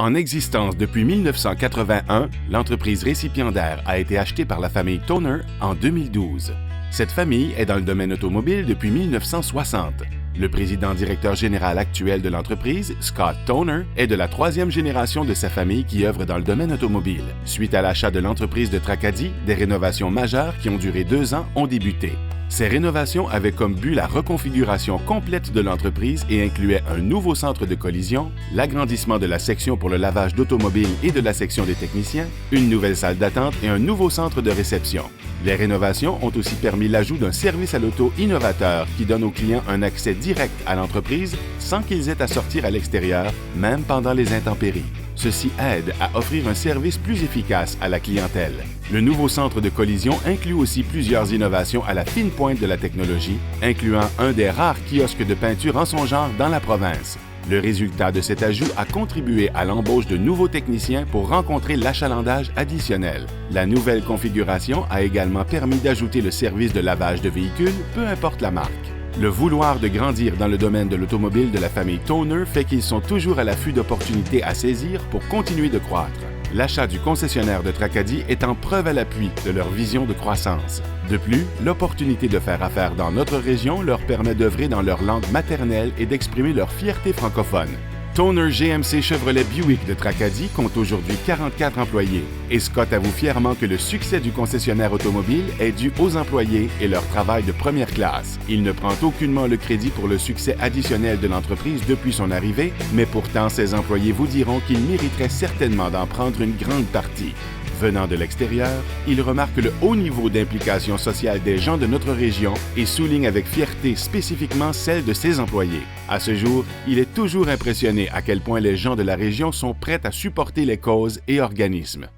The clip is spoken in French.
En existence depuis 1981, l'entreprise récipiendaire a été achetée par la famille Toner en 2012. Cette famille est dans le domaine automobile depuis 1960. Le président-directeur général actuel de l'entreprise, Scott Toner, est de la troisième génération de sa famille qui œuvre dans le domaine automobile. Suite à l'achat de l'entreprise de Tracadie, des rénovations majeures qui ont duré 2 ans ont débuté. Ces rénovations avaient comme but la reconfiguration complète de l'entreprise et incluaient un nouveau centre de collision, l'agrandissement de la section pour le lavage d'automobiles et de la section des techniciens, une nouvelle salle d'attente et un nouveau centre de réception. Les rénovations ont aussi permis l'ajout d'un service à l'auto innovateur qui donne aux clients un accès direct à l'entreprise sans qu'ils aient à sortir à l'extérieur, même pendant les intempéries. Ceci aide à offrir un service plus efficace à la clientèle. Le nouveau centre de collision inclut aussi plusieurs innovations à la fine pointe de la technologie, incluant un des rares kiosques de peinture en son genre dans la province. Le résultat de cet ajout a contribué à l'embauche de nouveaux techniciens pour rencontrer l'achalandage additionnel. La nouvelle configuration a également permis d'ajouter le service de lavage de véhicules, peu importe la marque. Le vouloir de grandir dans le domaine de l'automobile de la famille Toner fait qu'ils sont toujours à l'affût d'opportunités à saisir pour continuer de croître. L'achat du concessionnaire de Tracadie est en preuve à l'appui de leur vision de croissance. De plus, l'opportunité de faire affaire dans notre région leur permet d'œuvrer dans leur langue maternelle et d'exprimer leur fierté francophone. Toner GMC Chevrolet Buick de Tracadie compte aujourd'hui 44 employés et Scott avoue fièrement que le succès du concessionnaire automobile est dû aux employés et leur travail de première classe. Il ne prend aucunement le crédit pour le succès additionnel de l'entreprise depuis son arrivée, mais pourtant ses employés vous diront qu'il mériterait certainement d'en prendre une grande partie. Venant de l'extérieur, il remarque le haut niveau d'implication sociale des gens de notre région et souligne avec fierté spécifiquement celle de ses employés. À ce jour, il est toujours impressionné à quel point les gens de la région sont prêts à supporter les causes et organismes.